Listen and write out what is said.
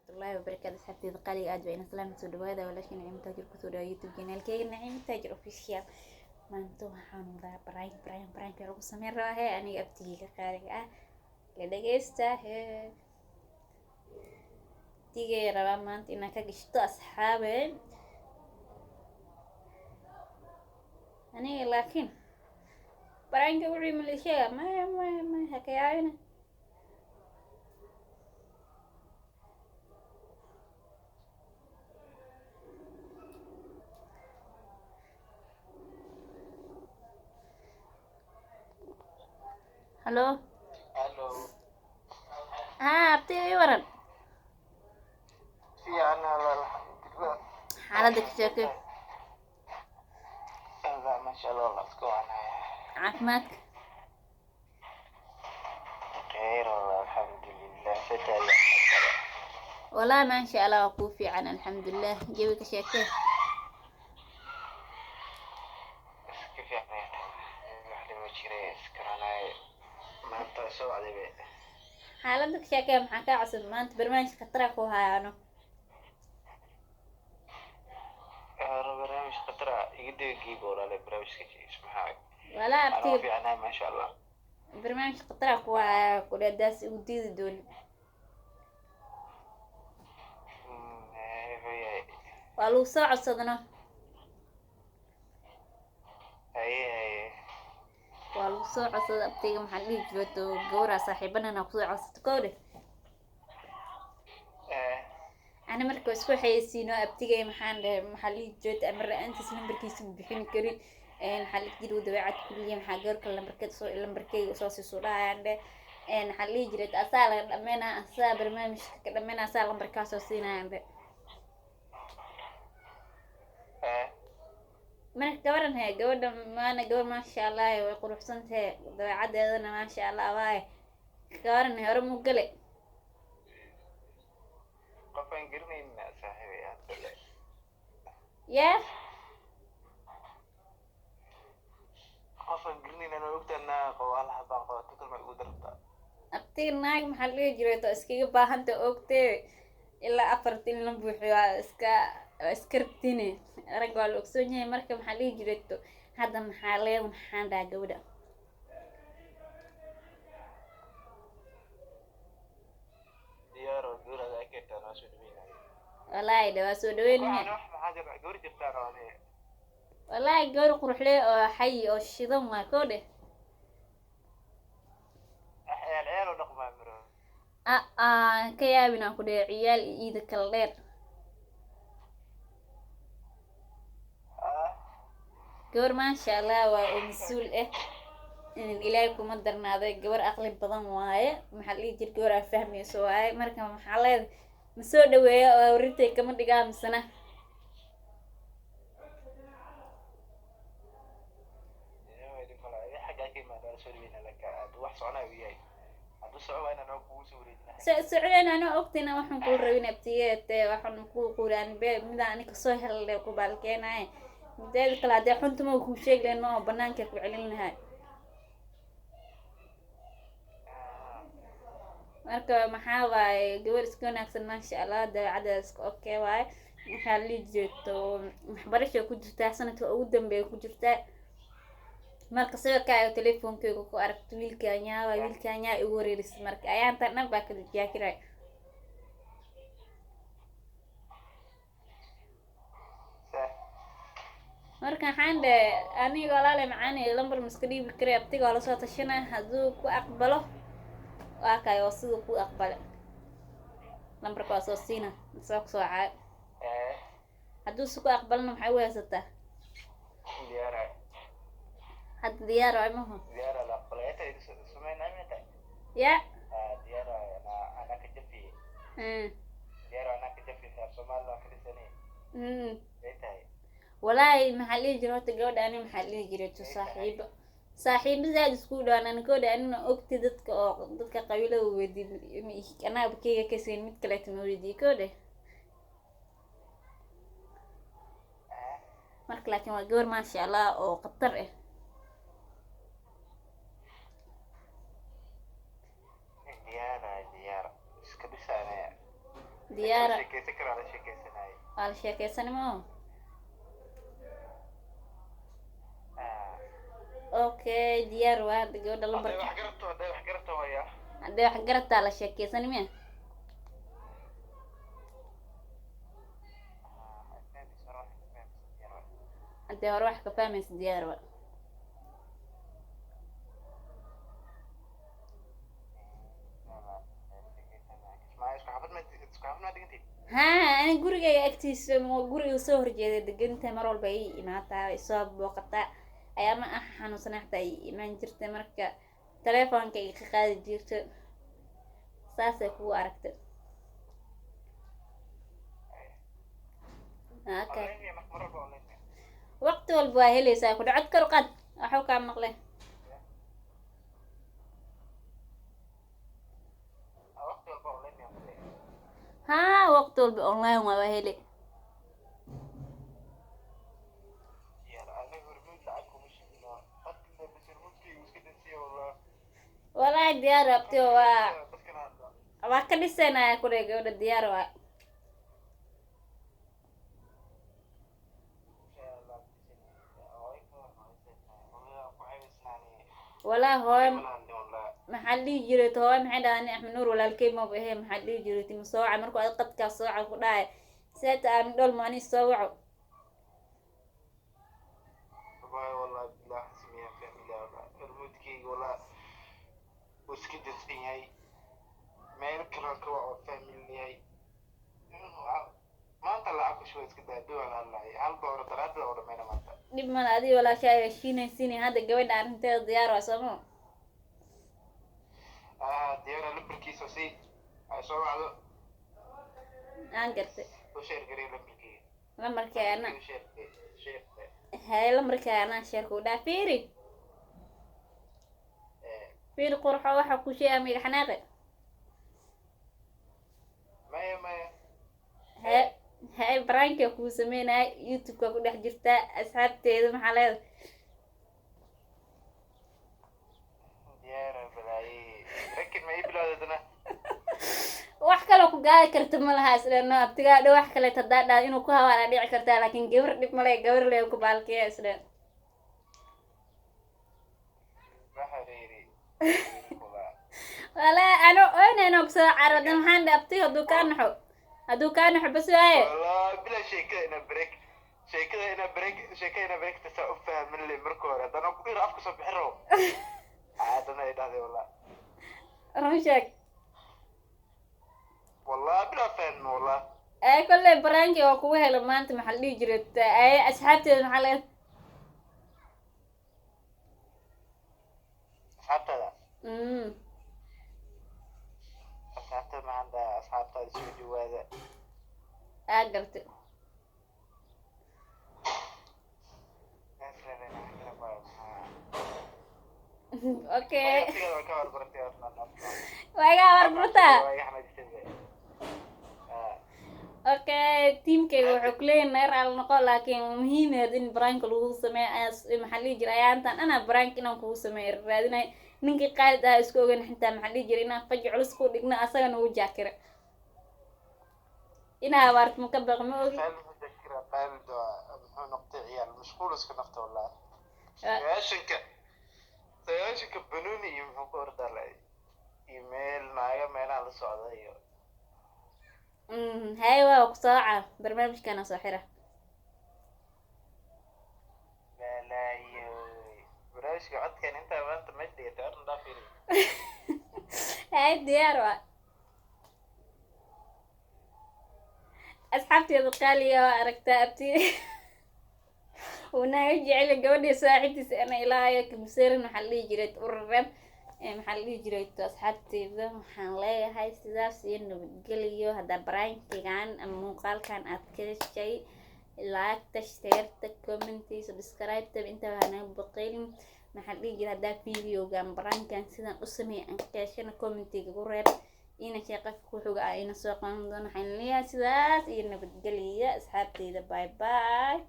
الله وبركاته. حتى قالي أجوا إن سلام سود هذا ولا شيء نعيم تاجر كسود يوتيوب جنال كي نعيم تاجر أوفيشيال ما أنتم حانوا ذا براين كروب سمير راهي أنا أبتيجي خارج لدقيسته تيجي ربما ما أنت إنك قشط أصحابي أنا لكن براين كوري من الأشياء ما هكيانا هلو ها أبتيجي ورن في أنا الحمد لله حالتك شكل هذا ما شاء الله اسكو أنا عافماتك خير والله الحمد لله ستايا والله ما شاء الله وكوفي عن الحمد لله جيبك شكل كيف يعني واحد ما شري سكرنا ما أنت سو عادي بي حالتك شكل محاكا عصب ما أنت برمانش خطرك وهايانو برنامج خطرة يقدر يجيب ولا برنامج كذي اسمها ولا أنا أبتي في أنا ما شاء الله برمانش خطرك وهايا كل داس وديد دول هي والو ساعة صدنا هي والو ساعة صد أبتي محلي جوتو جورا صاحبنا نقصي عصت كوري أنا مركو اسكو حيسينو أبتي محلي جوت أمر أنت سنبركيس بحين كري إن حلي جدو دبعت كل يوم حجر كل لمبركي أساسي صورة عنده إن حلي جريت أسال لمنا أسال برنامج لمنا أسال لمبركاس وسينا عنده من كورن هي جودة ما أنا جود ما شاء الله ويقول حسنت هي دبعت هذا ما شاء الله واي كورن هي رمو قلي قفن قرني الناس صاحبي هذا يا قفن قرني أنا وقت أنا قوالها بقى تكل ما يقول دربتا أبتي ناق محلي جريتو اسكي باهنت أوكتي إلا أفرتين لنبوحي اسكربتيني رجال أكسوني مركب محلي جريتو هذا محلي ونحان دا جودة ديار الدور هذا كنت أنا شو دوينا والله دوا سودوين أنا هي واحد حاجة قوري جبتها أنا والله جور قروح لي أو حي أو الشيطان ما كوده العيال ونقمة عمره كيابنا كده عيال إيدا كاللير جور ما شاء الله ومسؤول إن الإلهي كم درنا هذا جور أقلب بدن واي محلي جر جور أفهم يسوعي مركب محلي مسود ويا وريته كم دقام سنة سعودنا أنا أختنا وحن كل روينا بتيات وحن كل قران بمدا أنا كسوه اللي كبالكينا ذلك لا ده حنت ما هو شيء لأنه بنانك فعلنا هاي marka maxaa waaye gabar iska wanaagsan maasha allah dabeecada iska okay waaye maxaa lii jeeto waxbarasha ku jirtaa sanadka ugu dambeeya ku jirtaa marka sawirkaaga telefoonkeyga ku aragto wiilkaanyaa igu wareerisay marka ayaantan dhan baa kala jaakiray marka waxaan dhe aniga walaale macaani lambar maska dhiibi karay abtiga waa lasoo tashana hadduu ku aqbalo waa kay oo siduu ku aqbale lambarka waa soo siina soo kusoo caay hadduu si ku aqbalana maxay u haysataa hadda diyaar waay maho ya walaahi maxaa lihi jira horta gabadha ani maxaa lihi jiray tu saaxiibadaad isku dhawaan anigooda anina ogti dadka oo dadka qabiilada weydiin anaa bakeyga kasayn mid kaleeta ma weydiiye koodhe marka laakiin waa gabar maasha allah oo khatar ah diyaara sheekeysan karaa la sheekeysanaayo. waa la sheekeysanimo okay diyaar waa hadda gabadha Hadday lambarka wax garato waya. haddee wax garataa la sheekeysanime haddee hore wax ka fahmaysa diyaar waa haa ani gurigayga agtiisa guriga soo horjeeda deganta mar walba ay imaataa ay soo booqataa ayaama ah xanuunsanay xataa ay imaan jirtay marka telefoonka ay ka qaadi jirto saasay kugu aragta okay waqti walba waa helaysaa ku dhacod kor qad waxuu kaa maqle haa waqti walba online waa hele walaahi diyaar abti waa ka dhisanaya kule gabadha diyaar waa walaa hooyo maxaa dhihi jiray hooyo maxay dhahaan axmed nuur walaalkey maba ahe maxaa dhihi jiray timo soowaca markuu ad qadkaa sooca ku dhahay seeta aan dhol maani soo waco iska dansan yahay meel kale ka waa family yahay maanta lacag ku shuba iska daa duwan allahay hal dooro daraadada oo dhammayna maanta dhib mala adiga walaasha ay heshiinaysiin hadda gabadha arrinteeda diyaar waa soomo diyaara lambarkiisa si ay soo wacdo aan gartay u sheer garay lambarkiisa lambarkeena hay lambarkeena sheerku dhaa fiiri fiiri qurxo waxa ku sheegay amiga xanaaqe maya hay branka kuu sameynaya youtube-ka ku dhex jirtaa asxaabteeda maxaa leedahay diyaara balaaye rakin ma ii bilowdadana wax kaloo ku gaadi karta ma laha isdheno abtigaa dho wax kale hadaa dhaa inuu ku hawaana dhici kartaa laakiin gabar dhib male gabar le ku baalkeeya isdhen walaa ano oynayno kusoo carada maxaan dha abti hadduu kaa naxo bas waaye bila sheekada ina break tasa u fahmin le marka hore haddana ku ira afka soo bixin rabo haddana ay dhahday wallah run sheeg والله بلا فهم والله ay kolley baraanki oo kugu helo maanta maxaa la dhihi jiray ay asxaabteeda maxaa leed asxaabtada asxaabtada maanta asxaabtada soo dhawaada aa gartay okay waaga warbarta okay teamkayga wuxuu kuleeyahay neer al noqo laakiin muhiimeed in brank lagu sameeyo maxaa dhihi jiray ayaantan anaa brank inaan kugu sameeyo raadinay ninkii qaalid ah isku ogeyn xitaa maxaa dhihi jiray inaan faji culus ku dhigno asagana uu jaakira inaa abaart ma ka baq ma ogi qaalid muxuu noqtay ciyaal mashquul iska nafta wallahi sagaashanka banuuni iyo muxuu ka ordalay email naaga meelaha la socda iyo hay waa ku sooca barnaamijkana soo xira balaayo barnaamijka codkan intaa maanta meesha dhigata arrin dhaafiri hay diyaar waa asxaabteeda qaaliga oo aragtaa abti وناجي جعل جودي ساعد أنا إلهي كمسيرن محلي جريت أورم محلي جريت أصحابتي ذا محلي هاي سداس إنه بتقليو هذا براين كان مقال كان أذكر شيء لايك تشترك كومنتي سبسكرايب تب أنت أنا بقيل محلي جريت هذا فيديو كان براين كان سيدا أسمي أنكشنا كومنتي جورب إنا شاقف كوحوق إنا سوقان دون حين ليا سداس إنه بتقليو أصحابتي ذا باي باي